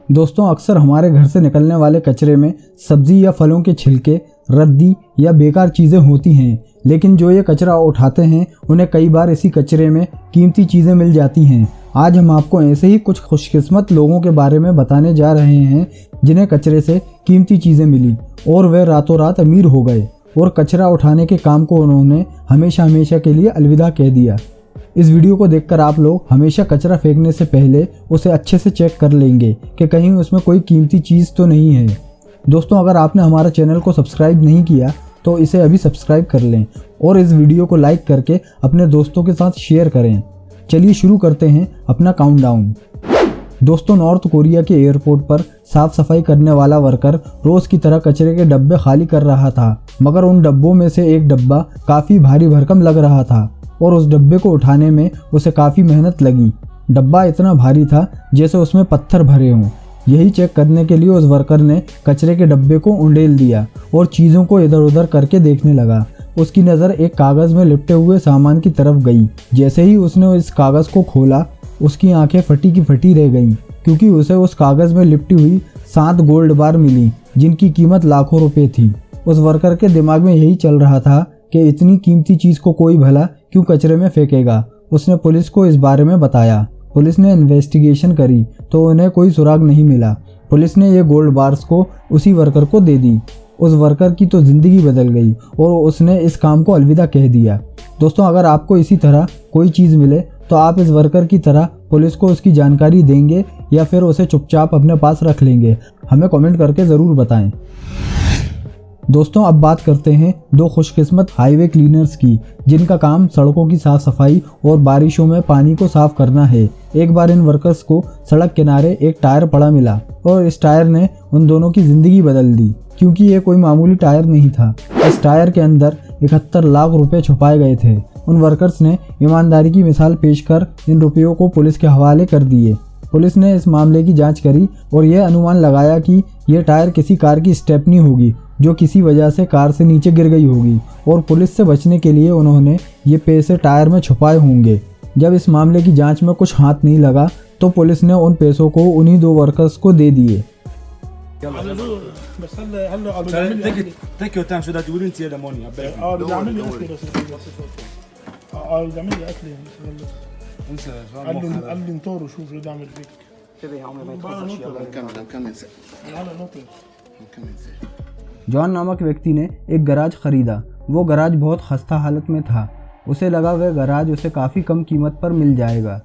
दोस्तों अक्सर हमारे घर से निकलने वाले कचरे में सब्जी या फलों के छिलके, रद्दी या बेकार चीज़ें होती हैं, लेकिन जो ये कचरा उठाते हैं उन्हें कई बार इसी कचरे में कीमती चीज़ें मिल जाती हैं। आज हम आपको ऐसे ही कुछ खुशकिस्मत लोगों के बारे में बताने जा रहे हैं जिन्हें कचरे से कीमती चीज़ें मिली और वे रातों रात अमीर हो गए और कचरा उठाने के काम को उन्होंने हमेशा हमेशा के लिए अलविदा कह दिया। इस वीडियो को देखकर आप लोग हमेशा कचरा फेंकने से पहले उसे अच्छे से चेक कर लेंगे कि कहीं उसमें कोई कीमती चीज़ तो नहीं है। दोस्तों अगर आपने हमारा चैनल को सब्सक्राइब नहीं किया तो इसे अभी सब्सक्राइब कर लें और इस वीडियो को लाइक करके अपने दोस्तों के साथ शेयर करें। चलिए शुरू करते हैं अपना काउंटडाउन। दोस्तों नॉर्थ कोरिया के एयरपोर्ट पर साफ सफाई करने वाला वर्कर रोज की तरह कचरे के डब्बे खाली कर रहा था, मगर उन डब्बों में से एक डब्बा काफ़ी भारी भरकम लग रहा था और उस डब्बे को उठाने में उसे काफ़ी मेहनत लगी। डब्बा इतना भारी था जैसे उसमें पत्थर भरे हों। यही चेक करने के लिए उस वर्कर ने कचरे के डब्बे को उंडेल दिया और चीज़ों को इधर उधर करके देखने लगा। उसकी नज़र एक कागज़ में लिपटे हुए सामान की तरफ गई। जैसे ही उसने इस कागज़ को खोला उसकी आंखें फटी की फटी रह गईं, क्योंकि उसे उस कागज़ में लिपटी हुई 7 गोल्ड बार मिली जिनकी कीमत लाखों रुपए थी। उस वर्कर के दिमाग में यही चल रहा था कि इतनी कीमती चीज़ को कोई भला क्यों कचरे में फेंकेगा। उसने पुलिस को इस बारे में बताया। पुलिस ने इन्वेस्टिगेशन करी तो उन्हें कोई सुराग नहीं मिला। पुलिस ने ये गोल्ड बार्स को उसी वर्कर को दे दी। उस वर्कर की तो ज़िंदगी बदल गई और उसने इस काम को अलविदा कह दिया। दोस्तों अगर आपको इसी तरह कोई चीज़ मिले तो आप इस वर्कर की तरह पुलिस को उसकी जानकारी देंगे या फिर उसे चुपचाप अपने पास रख लेंगे? हमें कमेंट करके ज़रूर बताएं। दोस्तों अब बात करते हैं 2 खुशकिस्मत हाईवे क्लीनर्स की, जिनका काम सड़कों की साफ सफाई और बारिशों में पानी को साफ करना है। एक बार इन वर्कर्स को सड़क किनारे एक टायर पड़ा मिला और इस टायर ने उन दोनों की ज़िंदगी बदल दी, क्योंकि ये कोई मामूली टायर नहीं था। इस टायर के अंदर 71 लाख रुपए छुपाए गए थे। उन वर्कर्स ने ईमानदारी की मिसाल पेश कर इन रुपयों को पुलिस के हवाले कर दिए। पुलिस ने इस मामले की जांच करी और यह अनुमान लगाया कि यह टायर किसी कार की स्टेपनी होगी जो किसी वजह से कार से नीचे गिर गई होगी और पुलिस से बचने के लिए उन्होंने ये पैसे टायर में छुपाए होंगे। जब इस मामले की जांच में कुछ हाथ नहीं लगा तो पुलिस ने उन पैसों को उन्हीं 2 वर्कर्स को दे दिए। जॉन नामक व्यक्ति ने एक गराज खरीदा। वो गराज बहुत खस्ता हालत में था। उसे लगा वह गराज उसे काफ़ी कम कीमत पर मिल जाएगा,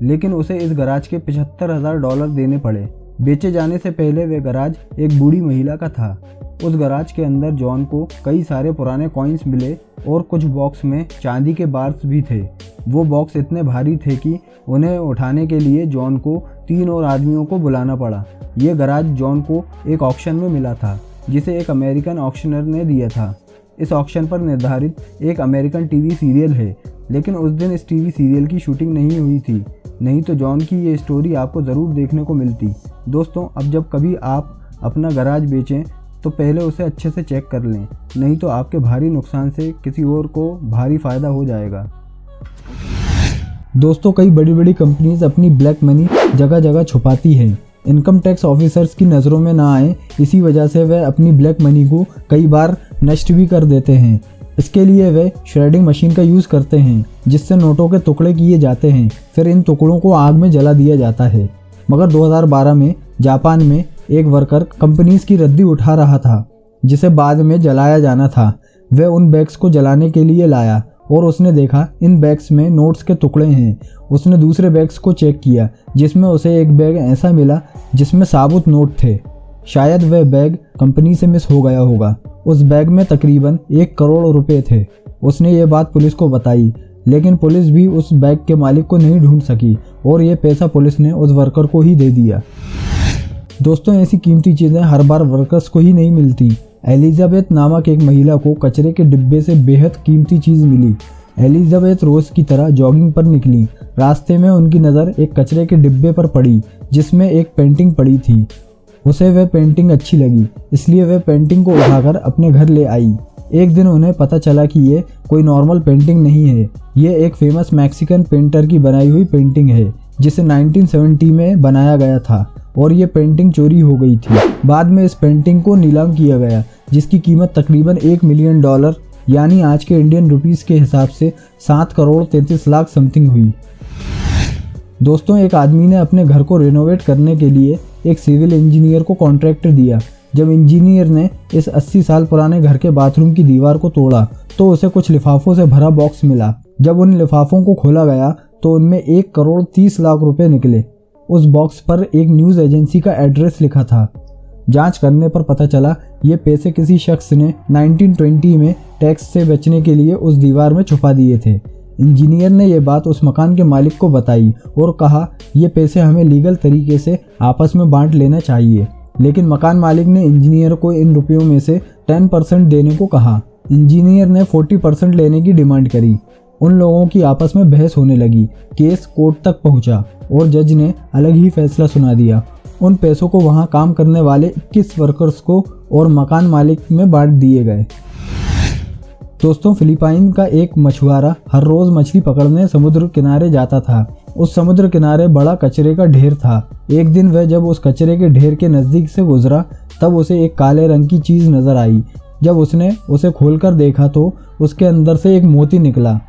लेकिन उसे इस गराज के $75,000 देने पड़े। बेचे जाने से पहले वह गराज एक बूढ़ी महिला का था। उस गराज के अंदर जॉन को कई सारे पुराने कॉइन्स मिले और कुछ बॉक्स में चांदी के बार्स भी थे। वो बॉक्स इतने भारी थे कि उन्हें उठाने के लिए जॉन को 3 और आदमियों को बुलाना पड़ा। ये गराज जॉन को एक ऑक्शन में मिला था जिसे एक अमेरिकन ऑक्शनर ने दिया था। इस ऑक्शन पर निर्धारित एक अमेरिकन टीवी सीरियल है, लेकिन उस दिन इस टीवी सीरियल की शूटिंग नहीं हुई थी, नहीं तो जॉन की ये स्टोरी आपको ज़रूर देखने को मिलती। दोस्तों अब जब कभी आप अपना गराज बेचें तो पहले उसे अच्छे से चेक कर लें, नहीं तो आपके भारी नुकसान से किसी और को भारी फ़ायदा हो जाएगा। दोस्तों कई बड़ी बड़ी कंपनीज अपनी ब्लैक मनी जगह जगह छुपाती हैं। इनकम टैक्स ऑफिसर्स की नज़रों में ना आए, इसी वजह से वह अपनी ब्लैक मनी को कई बार नष्ट भी कर देते हैं। इसके लिए वे श्रेडिंग मशीन का यूज़ करते हैं, जिससे नोटों के टुकड़े किए जाते हैं। फिर इन टुकड़ों को आग में जला दिया जाता है। मगर 2012 में जापान में एक वर्कर कंपनीज की रद्दी उठा रहा था जिसे बाद में जलाया जाना था। वह उन बैग्स को जलाने के लिए लाया और उसने देखा इन बैग्स में नोट्स के टुकड़े हैं। उसने दूसरे बैग्स को चेक किया जिसमें उसे एक बैग ऐसा मिला जिसमें साबुत नोट थे। शायद वह बैग कंपनी से मिस हो गया होगा। उस बैग में तकरीबन 1 करोड़ रुपए थे। उसने ये बात पुलिस को बताई, लेकिन पुलिस भी उस बैग के मालिक को नहीं ढूंढ सकी और ये पैसा पुलिस ने उस वर्कर को ही दे दिया। दोस्तों ऐसी कीमती चीज़ें हर बार वर्कर्स को ही नहीं मिलती। एलिजाबेथ नामक एक महिला को कचरे के डिब्बे से बेहद कीमती चीज़ मिली। एलिजाबेथ रोज़ की तरह जॉगिंग पर निकली। रास्ते में उनकी नज़र एक कचरे के डिब्बे पर पड़ी जिसमें एक पेंटिंग पड़ी थी। उसे वह पेंटिंग अच्छी लगी, इसलिए वह पेंटिंग को उठाकर अपने घर ले आई। एक दिन उन्हें पता चला कि ये कोई नॉर्मल पेंटिंग नहीं है, ये एक फेमस मैक्सिकन पेंटर की बनाई हुई पेंटिंग है जिसे 1970 में बनाया गया था। और ये पेंटिंग चोरी हो गई थी। बाद में इस पेंटिंग को नीलाम किया गया, जिसकी कीमत तकरीबन $1 मिलियन यानी आज के इंडियन रुपीस के हिसाब से 7 करोड़ 33 लाख समथिंग हुई। दोस्तों, एक आदमी ने अपने घर को रेनोवेट करने के लिए एक सिविल इंजीनियर को कॉन्ट्रैक्ट दिया। जब इंजीनियर ने इस 80 साल पुराने घर के बाथरूम की दीवार को तोड़ा तो उसे कुछ लिफाफों से भरा बॉक्स मिला। जब उन लिफाफों को खोला गया तो उनमें 1 करोड़ 30 लाख रुपए निकले। उस बॉक्स पर एक न्यूज़ एजेंसी का एड्रेस लिखा था। जांच करने पर पता चला ये पैसे किसी शख्स ने 1920 में टैक्स से बचने के लिए उस दीवार में छुपा दिए थे। इंजीनियर ने यह बात उस मकान के मालिक को बताई और कहा ये पैसे हमें लीगल तरीके से आपस में बांट लेना चाहिए। लेकिन मकान मालिक ने इंजीनियर को इन रुपयों में से 10% देने को कहा। इंजीनियर ने 40% लेने की डिमांड करी। उन लोगों की आपस में बहस होने लगी। केस कोर्ट तक पहुंचा और जज ने अलग ही फैसला सुना दिया। उन पैसों को वहां काम करने वाले 21 वर्कर्स को और मकान मालिक में बांट दिए गए। दोस्तों, फिलीपाइन का एक मछुआरा हर रोज मछली पकड़ने समुद्र किनारे जाता था। उस समुद्र किनारे बड़ा कचरे का ढेर था। एक दिन वह जब उस कचरे के ढेर के नज़दीक से गुजरा तब उसे एक काले रंग की चीज़ नज़र आई। जब उसने उसे खोलकर देखा तो उसके अंदर से एक मोती निकला।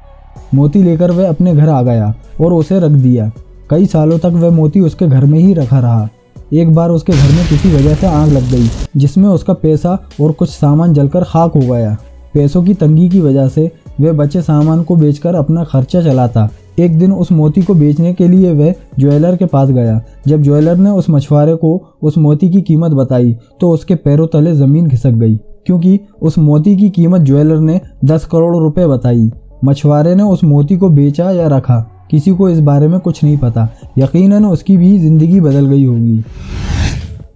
मोती लेकर वह अपने घर आ गया और उसे रख दिया। कई सालों तक वह मोती उसके घर में ही रखा रहा। एक बार उसके घर में किसी वजह से आग लग गई, जिसमें उसका पैसा और कुछ सामान जलकर खाक हो गया। पैसों की तंगी की वजह से वह बचे सामान को बेचकर अपना खर्चा चलाता। एक दिन उस मोती को बेचने के लिए वह ज्वेलर के पास गया। जब ज्वेलर ने उस मछुआरे को उस मोती की कीमत बताई तो उसके पैरों तले ज़मीन खिसक गई, क्योंकि उस मोती की कीमत ज्वेलर ने 10 करोड़ रुपए बताई। मछुआरे ने उस मोती को बेचा या रखा, किसी को इस बारे में कुछ नहीं पता। यकीनन उसकी भी ज़िंदगी बदल गई होगी।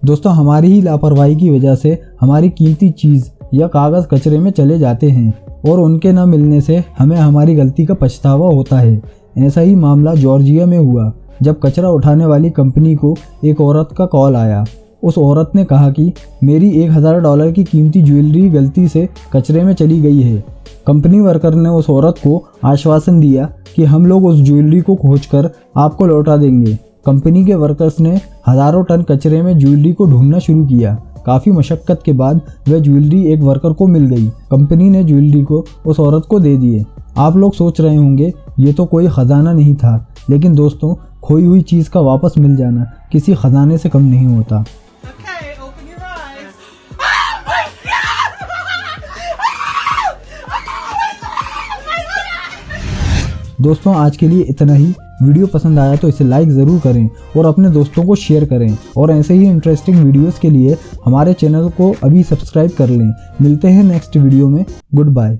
दोस्तों, हमारी ही लापरवाही की वजह से हमारी कीमती चीज़ या कागज़ कचरे में चले जाते हैं और उनके न मिलने से हमें हमारी गलती का पछतावा होता है। ऐसा ही मामला जॉर्जिया में हुआ, जब कचरा उठाने वाली कंपनी को एक औरत का कॉल आया। उस औरत ने कहा कि मेरी $1000 की कीमती ज्वेलरी गलती से कचरे में चली गई है। कंपनी वर्कर ने उस औरत को आश्वासन दिया कि हम लोग उस ज्वेलरी को खोजकर आपको लौटा देंगे। कंपनी के वर्कर्स ने हज़ारों टन कचरे में ज्वेलरी को ढूंढना शुरू किया। काफ़ी मशक्क़त के बाद वह ज्वेलरी एक वर्कर को मिल गई। कंपनी ने ज्वेलरी को उस औरत को दे दिए। आप लोग सोच रहे होंगे ये तो कोई ख़जाना नहीं था, लेकिन दोस्तों, खोई हुई चीज़ का वापस मिल जाना किसी ख़जाने से कम नहीं होता। दोस्तों, आज के लिए इतना ही। वीडियो पसंद आया तो इसे लाइक ज़रूर करें और अपने दोस्तों को शेयर करें। और ऐसे ही इंटरेस्टिंग वीडियोस के लिए हमारे चैनल को अभी सब्सक्राइब कर लें। मिलते हैं नेक्स्ट वीडियो में। Good bye.